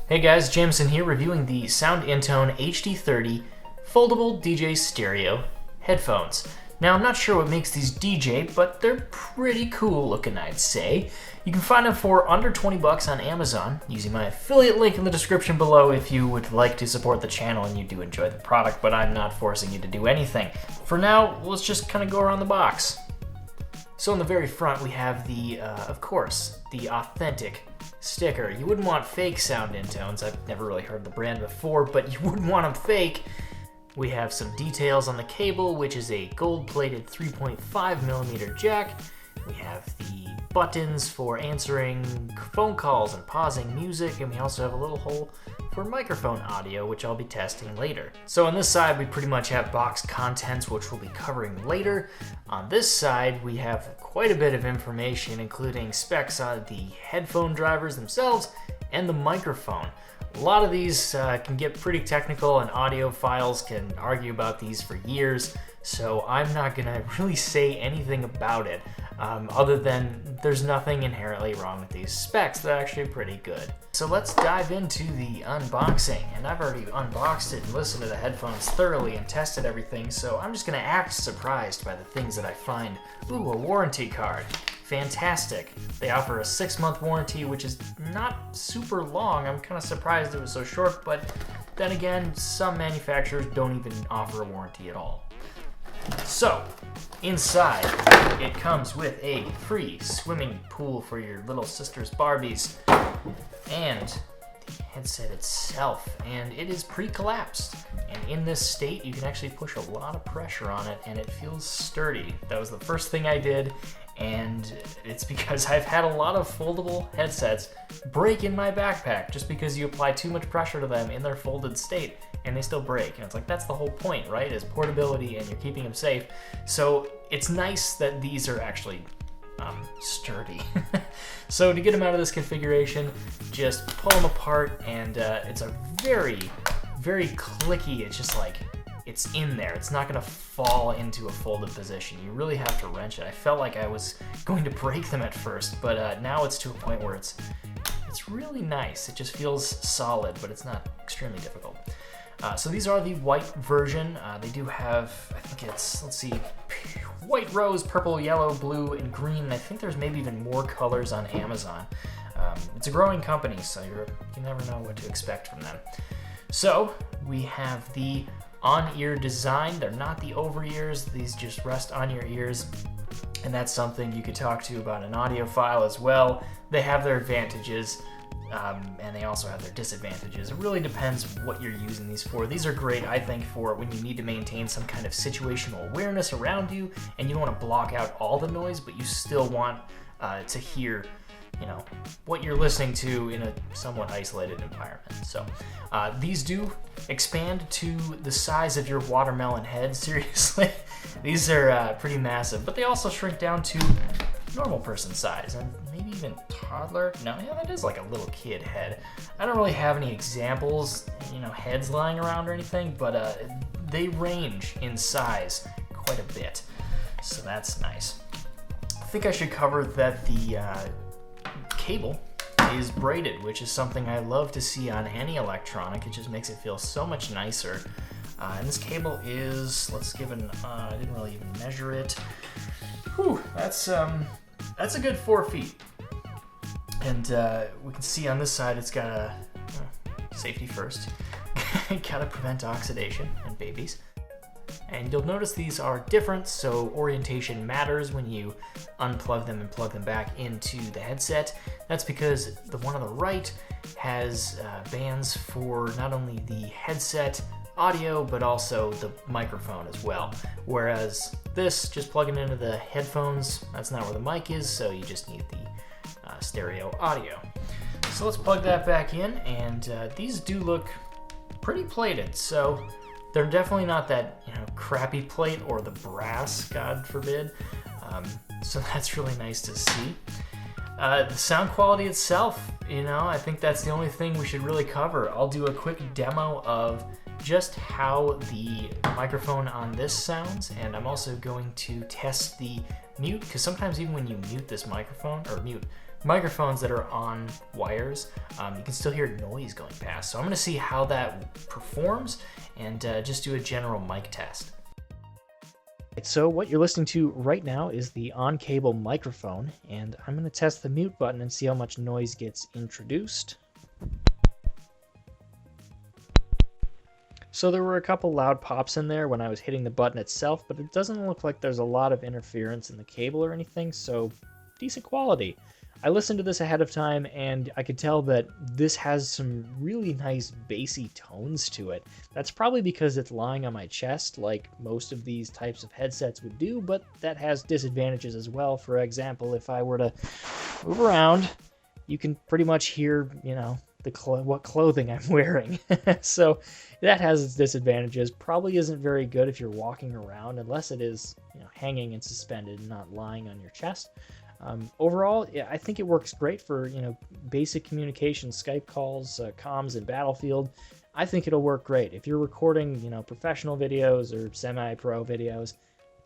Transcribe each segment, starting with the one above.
Hey guys, Jameson here reviewing the Sound Intone HD30 Foldable DJ Stereo headphones. Now I'm not sure what makes these DJ, but they're pretty cool looking, I'd say. You can find them for under 20 bucks on Amazon using my affiliate link in the description below if you would like to support the channel and you do enjoy the product, but I'm not forcing you to do anything. For now, let's just kind of go around the box. So in the very front we have the, of course, the authentic sticker. You wouldn't want fake Sound Intones. I've never really heard the brand before, but you wouldn't want them fake. We have some details on the cable, which is a gold-plated 3.5mm jack. We have the buttons for answering phone calls and pausing music, and we also have a little hole for microphone audio, which I'll be testing later. So on this side, we pretty much have box contents, which we'll be covering later. On this side, we have quite a bit of information, including specs on the headphone drivers themselves and the microphone. A lot of these can get pretty technical, and audiophiles can argue about these for years, so I'm not gonna really say anything about it, other than there's nothing inherently wrong with these specs. They're actually pretty good. So let's dive into the unboxing, and I've already unboxed it and listened to the headphones thoroughly and tested everything, so I'm just gonna act surprised by the things that I find. Ooh, a warranty card. Fantastic. They offer a 6-month warranty, which is not super long. I'm kind of surprised it was so short, but then again, some manufacturers don't even offer a warranty at all. So, inside, it comes with a free swimming pool for your little sister's Barbies, and the headset itself, and it is pre-collapsed. And in this state, you can actually push a lot of pressure on it, and it feels sturdy. That was the first thing I did, and it's because I've had a lot of foldable headsets break in my backpack just because you apply too much pressure to them in their folded state and they still break. And it's like, that's the whole point, right? Is portability, and you're keeping them safe. So it's nice that these are actually sturdy. So to get them out of this configuration, just pull them apart, and it's a very, very clicky. It's just like, it's in there. It's not gonna fall into a folded position. You really have to wrench it. I felt like I was going to break them at first, but now it's to a point where it's really nice. It just feels solid, but it's not extremely difficult. So these are the white version. They do have, I think it's, let's see, white, rose, purple, yellow, blue, and green. And I think there's maybe even more colors on Amazon. It's a growing company, so you never know what to expect from them. So we have the on-ear design. They're not the over-ears. These just rest on your ears, and that's something you could talk to about an audiophile as well. They have their advantages, and they also have their disadvantages. It really depends what you're using these for. These are great, I think, for when you need to maintain some kind of situational awareness around you, and you don't want to block out all the noise, but you still want to hear, you know, what you're listening to in a somewhat isolated environment. So these do expand to the size of your watermelon head. Seriously, these are pretty massive, but they also shrink down to normal person size, and maybe even toddler. No, yeah, that is like a little kid head. I don't really have any examples, you know, heads lying around or anything, but they range in size quite a bit, so that's nice. I think I should cover that the cable is braided, which is something I love to see on any electronic. It just makes it feel so much nicer. And this cable is, let's give an, I didn't really even measure it. Whew, that's a good 4 feet. And we can see on this side it's got a, safety first, gotta prevent oxidation and babies. And you'll notice these are different, so orientation matters when you unplug them and plug them back into the headset. That's because the one on the right has bands for not only the headset audio, but also the microphone as well. Whereas this, just plugging into the headphones, that's not where the mic is, so you just need the stereo audio. So let's plug that back in, and these do look pretty plated, so they're definitely not that, you know, crappy plate or the brass, God forbid. So that's really nice to see. The sound quality itself, you know, I think that's the only thing we should really cover. I'll do a quick demo of just how the microphone on this sounds, and I'm also going to test the mute, because sometimes even when you mute this microphone, or mute microphones that are on wires, you can still hear noise going past. So I'm gonna see how that performs and just do a general mic test. So what you're listening to right now is the on-cable microphone, and I'm gonna test the mute button and see how much noise gets introduced. So there were a couple loud pops in there when I was hitting the button itself, but it doesn't look like there's a lot of interference in the cable or anything, so decent quality. I listened to this ahead of time, and I could tell that this has some really nice bassy tones to it. That's probably because it's lying on my chest, like most of these types of headsets would do, but that has disadvantages as well. For example, if I were to move around, you can pretty much hear, you know, what clothing I'm wearing. So that has its disadvantages. Probably isn't very good if you're walking around, unless it is, you know, hanging and suspended and not lying on your chest. Overall, yeah, I think it works great for, you know, basic communication, Skype calls, comms, and Battlefield. I think it'll work great. If you're recording, you know, professional videos or semi-pro videos,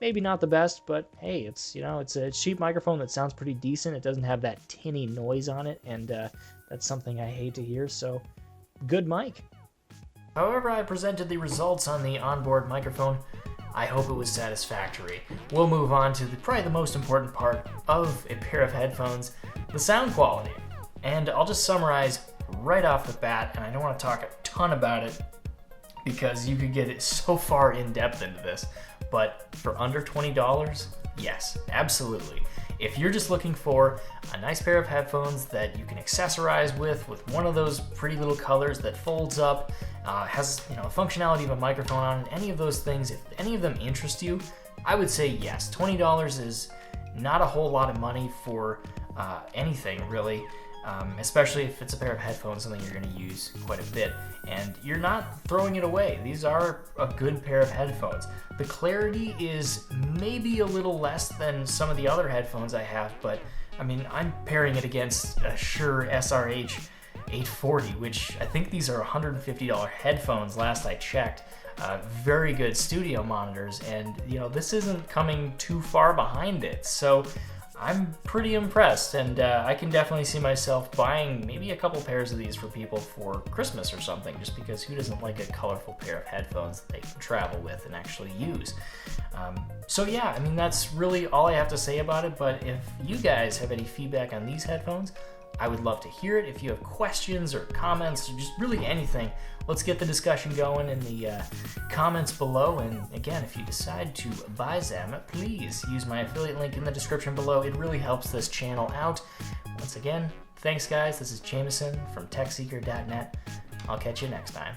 maybe not the best, but hey, it's, you know, it's a cheap microphone that sounds pretty decent. It doesn't have that tinny noise on it, and that's something I hate to hear, so good mic. However, I presented the results on the onboard microphone. I hope it was satisfactory. We'll move on to probably the most important part of a pair of headphones, the sound quality. And I'll just summarize right off the bat, and I don't want to talk a ton about it because you could get it so far in depth into this, but for under $20, yes, absolutely. If you're just looking for a nice pair of headphones that you can accessorize with one of those pretty little colors that folds up, has, you know, the functionality of a microphone on it, any of those things, if any of them interest you, I would say yes. $20 is not a whole lot of money for anything really, especially if it's a pair of headphones, something you're going to use quite a bit, and you're not throwing it away. These are a good pair of headphones. The clarity is maybe a little less than some of the other headphones I have, but I mean, I'm pairing it against a Shure SRH 840, which I think these are $150 headphones last I checked. Very good studio monitors, and you know, this isn't coming too far behind it, so I'm pretty impressed, and I can definitely see myself buying maybe a couple pairs of these for people for Christmas or something, just because who doesn't like a colorful pair of headphones that they can travel with and actually use. So yeah, I mean, that's really all I have to say about it, but if you guys have any feedback on these headphones, I would love to hear it. If you have questions or comments or just really anything, let's get the discussion going in the comments below. And again, if you decide to buy them, please use my affiliate link in the description below. It really helps this channel out. Once again, thanks guys. This is Jameson from TechSeeker.net. I'll catch you next time.